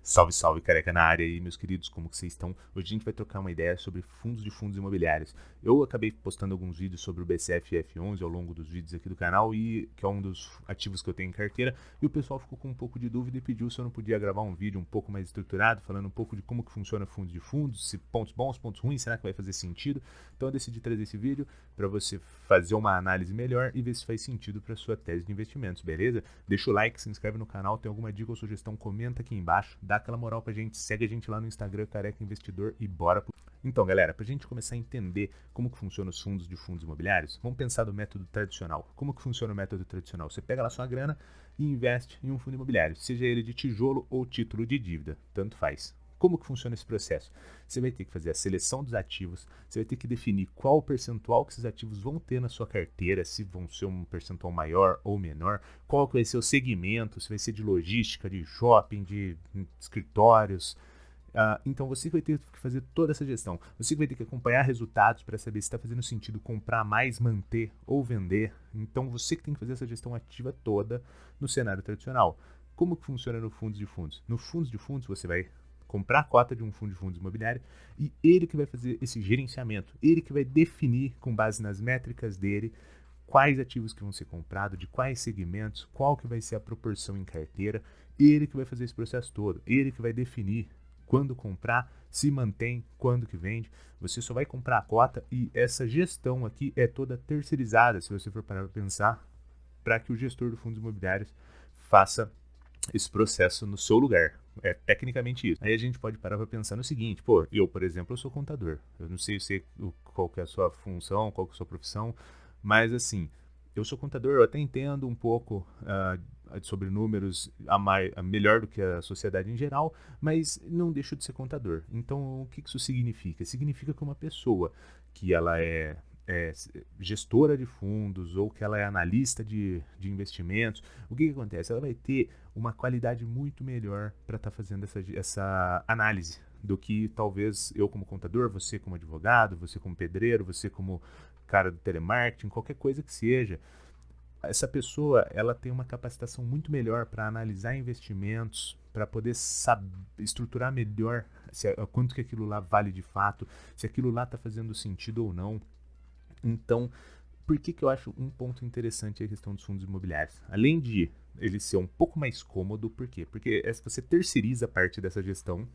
Salve, salve, careca na área aí, meus queridos, como que vocês estão? Hoje a gente vai trocar uma ideia sobre fundos imobiliários. Eu acabei postando alguns vídeos sobre o BCF F11 ao longo dos vídeos aqui do canal, e que é um dos ativos que eu tenho em carteira, e o pessoal ficou com um pouco de dúvida e pediu se eu não podia gravar um vídeo um pouco mais estruturado, falando um pouco de como que funciona fundos de fundos, se pontos bons, pontos ruins, será que vai fazer sentido? Então eu decidi trazer esse vídeo para você fazer uma análise melhor e ver se faz sentido para sua tese de investimentos, beleza? Deixa o like, se inscreve no canal, tem alguma dica ou sugestão, comenta aqui embaixo, dá aquela moral pra gente, segue a gente lá no Instagram, Careca Investidor, e bora pro... Então, galera, pra gente começar a entender como que funcionam os fundos de fundos imobiliários, vamos pensar do método tradicional. Como que funciona o método tradicional? Você pega lá sua grana e investe em um fundo imobiliário, seja ele de tijolo ou título de dívida, tanto faz. Como que funciona esse processo? Você vai ter que fazer a seleção dos ativos, você vai ter que definir qual o percentual que esses ativos vão ter na sua carteira, se vão ser um percentual maior ou menor, qual que vai ser o segmento, se vai ser de logística, de shopping, de escritórios. Então você vai ter que fazer toda essa gestão. Você vai ter que acompanhar resultados para saber se está fazendo sentido comprar mais, manter ou vender. Então você que tem que fazer essa gestão ativa toda no cenário tradicional. Como que funciona no fundos de fundos? No fundos de fundos você vai comprar a cota de um fundo de fundos imobiliário e ele que vai fazer esse gerenciamento, ele que vai definir com base nas métricas dele quais ativos que vão ser comprados, de quais segmentos, qual que vai ser a proporção em carteira, ele que vai fazer esse processo todo, ele que vai definir quando comprar, se mantém, quando que vende. Você só vai comprar a cota e essa gestão aqui é toda terceirizada, se você for parar para pensar, para que o gestor de fundos imobiliários faça esse processo no seu lugar. É tecnicamente isso. Aí a gente pode parar para pensar no seguinte, pô, eu, por exemplo, eu sou contador. Eu não sei qual que é a sua função, qual que é a sua profissão, mas assim, eu sou contador, eu até entendo um pouco sobre números melhor do que a sociedade em geral, mas não deixo de ser contador. Então, o que isso significa? Significa que uma pessoa que ela é gestora de fundos ou que ela é analista de investimentos, o que acontece? Ela vai ter uma qualidade muito melhor para estar fazendo essa análise do que talvez eu como contador, você como advogado, você como pedreiro, você como cara do telemarketing, qualquer coisa que seja. Essa pessoa ela tem uma capacitação muito melhor para analisar investimentos, para poder estruturar melhor quanto que aquilo lá vale de fato, se aquilo lá está fazendo sentido ou não. Então, por que eu acho um ponto interessante a questão dos fundos imobiliários? Além de ele ser um pouco mais cômodo, por quê? Porque você terceiriza parte dessa gestão.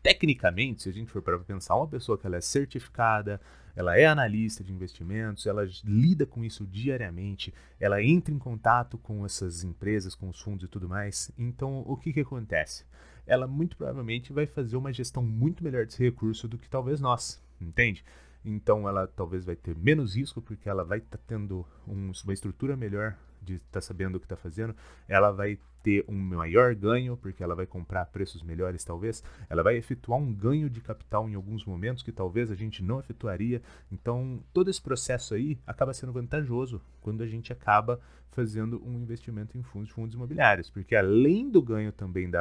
Tecnicamente, se a gente for para pensar, uma pessoa que ela é certificada, ela é analista de investimentos, ela lida com isso diariamente, ela entra em contato com essas empresas, com os fundos e tudo mais. Então, o que acontece? Ela muito provavelmente vai fazer uma gestão muito melhor desse recurso do que talvez nós, entende? Então ela talvez vai ter menos risco, porque ela vai estar tendo uma estrutura melhor de estar sabendo o que está fazendo, ela vai ter um maior ganho, porque ela vai comprar a preços melhores talvez, ela vai efetuar um ganho de capital em alguns momentos que talvez a gente não efetuaria. Então todo esse processo aí acaba sendo vantajoso quando a gente acaba fazendo um investimento em fundos imobiliários, porque além do ganho também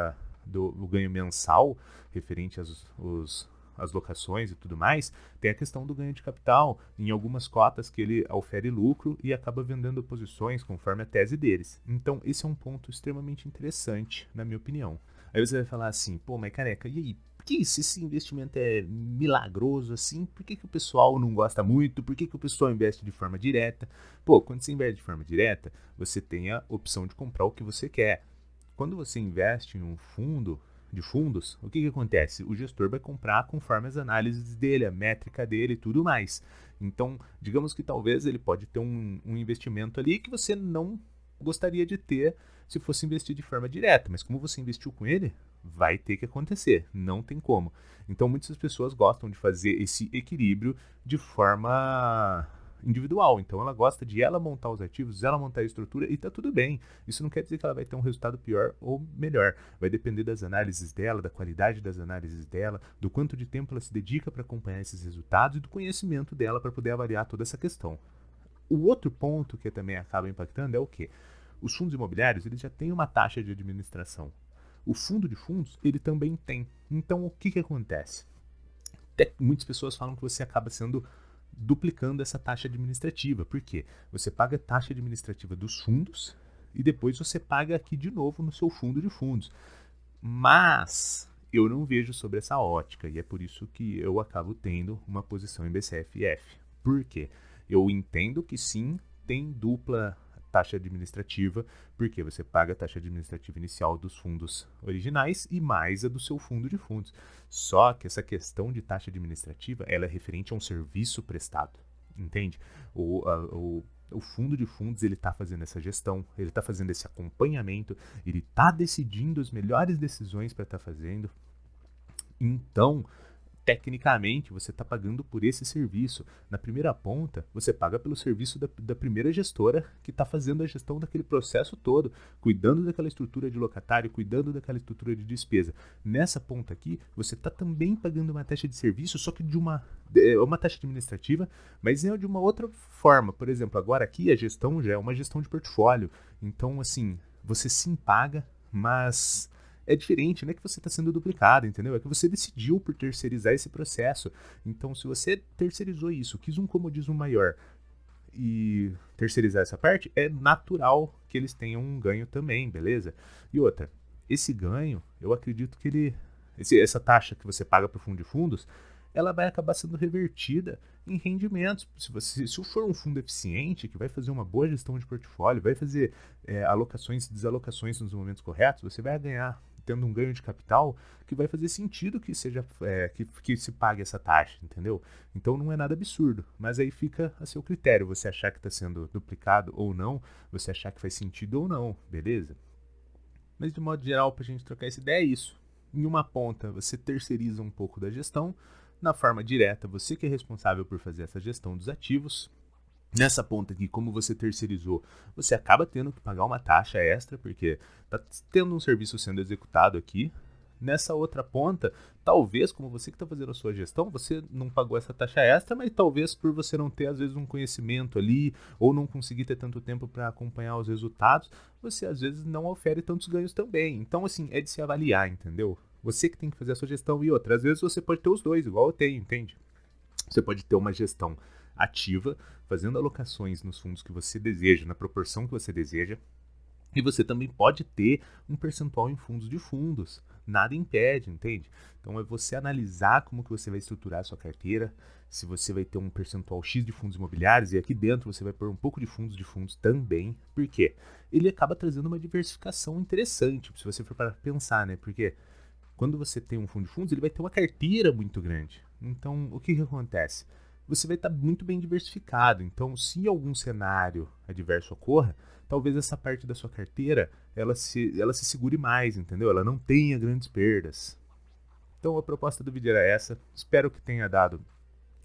do ganho mensal referente as locações e tudo mais, tem a questão do ganho de capital em algumas cotas que ele ofere lucro e acaba vendendo posições conforme a tese deles. Então esse é um ponto extremamente interessante, na minha opinião. Aí você vai falar assim, pô, mas careca, e aí? Por que isso? Esse investimento é milagroso assim? Por que o pessoal não gosta muito? Por que o pessoal investe de forma direta? Pô, quando você investe de forma direta, você tem a opção de comprar o que você quer. Quando você investe em um fundo de fundos, o que acontece? O gestor vai comprar conforme as análises dele, a métrica dele e tudo mais. Então, digamos que talvez ele pode ter um investimento ali que você não gostaria de ter se fosse investir de forma direta, mas como você investiu com ele, vai ter que acontecer, não tem como. Então, muitas pessoas gostam de fazer esse equilíbrio de forma individual. Então ela gosta de ela montar os ativos, ela montar a estrutura e tá tudo bem. Isso não quer dizer que ela vai ter um resultado pior ou melhor. Vai depender das análises dela, da qualidade das análises dela, do quanto de tempo ela se dedica para acompanhar esses resultados e do conhecimento dela para poder avaliar toda essa questão. O outro ponto que também acaba impactando é o quê? Os fundos imobiliários eles já têm uma taxa de administração. O fundo de fundos ele também tem. Então o que acontece? Muitas pessoas falam que você acaba sendo duplicando essa taxa administrativa. Por quê? Você paga a taxa administrativa dos fundos e depois você paga aqui de novo no seu fundo de fundos. Mas eu não vejo sobre essa ótica e é por isso que eu acabo tendo uma posição em BCFF. Por quê? Eu entendo que sim, tem dupla taxa administrativa, porque você paga a taxa administrativa inicial dos fundos originais e mais a do seu fundo de fundos. Só que essa questão de taxa administrativa, ela é referente a um serviço prestado, entende? O fundo de fundos ele está fazendo essa gestão, ele está fazendo esse acompanhamento, ele está decidindo as melhores decisões para estar fazendo. Então, tecnicamente, você está pagando por esse serviço. Na primeira ponta, você paga pelo serviço da primeira gestora que está fazendo a gestão daquele processo todo, cuidando daquela estrutura de locatário, cuidando daquela estrutura de despesa. Nessa ponta aqui, você está também pagando uma taxa de serviço, só que de uma taxa administrativa, mas é de uma outra forma. Por exemplo, agora aqui a gestão já é uma gestão de portfólio. Então, assim, você sim paga, mas é diferente, não é que você está sendo duplicado, entendeu? É que você decidiu por terceirizar esse processo. Então, se você terceirizou isso, quis um comodismo maior e terceirizar essa parte, é natural que eles tenham um ganho também, beleza? E outra, esse ganho, eu acredito que essa taxa que você paga para o fundo de fundos, ela vai acabar sendo revertida em rendimentos. Se for um fundo eficiente, que vai fazer uma boa gestão de portfólio, vai fazer alocações e desalocações nos momentos corretos, você vai ganhar tendo um ganho de capital que vai fazer sentido que seja que se pague essa taxa, entendeu? Então não é nada absurdo, mas aí fica a seu critério, você achar que está sendo duplicado ou não, você achar que faz sentido ou não, beleza? Mas de modo geral, para a gente trocar essa ideia é isso. Em uma ponta, você terceiriza um pouco da gestão, na forma direta, você que é responsável por fazer essa gestão dos ativos. Nessa ponta aqui, como você terceirizou, você acaba tendo que pagar uma taxa extra, porque está tendo um serviço sendo executado aqui. Nessa outra ponta, talvez, como você que está fazendo a sua gestão, você não pagou essa taxa extra, mas talvez por você não ter, às vezes, um conhecimento ali, ou não conseguir ter tanto tempo para acompanhar os resultados, você, às vezes, não ofere tantos ganhos também. Então, assim, é de se avaliar, entendeu? Você que tem que fazer a sua gestão e outra. Às vezes você pode ter os dois, igual eu tenho, entende? Você pode ter uma gestão ativa, fazendo alocações nos fundos que você deseja, na proporção que você deseja, e você também pode ter um percentual em fundos de fundos. Nada impede, entende? Então é você analisar como que você vai estruturar a sua carteira, se você vai ter um percentual X de fundos imobiliários, e aqui dentro você vai pôr um pouco de fundos também. Por quê? Ele acaba trazendo uma diversificação interessante, se você for para pensar, né? Porque quando você tem um fundo de fundos, ele vai ter uma carteira muito grande. Então, o que acontece? Você vai estar muito bem diversificado. Então, se algum cenário adverso ocorra, talvez essa parte da sua carteira ela se segure mais, entendeu? Ela não tenha grandes perdas. Então, a proposta do vídeo era essa. Espero que tenha dado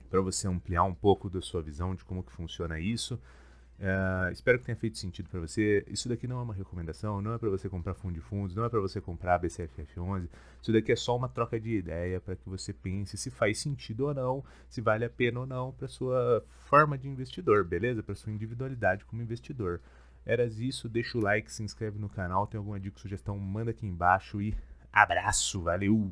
para você ampliar um pouco da sua visão de como que funciona isso. Espero que tenha feito sentido para você. Isso daqui não é uma recomendação, não é para você comprar fundo de fundos, não é para você comprar BCFF11. Isso daqui é só uma troca de ideia para que você pense se faz sentido ou não, se vale a pena ou não para sua forma de investidor, beleza? Para sua individualidade como investidor. Era isso, deixa o like, se inscreve no canal, tem alguma dica, sugestão, manda aqui embaixo e abraço, valeu!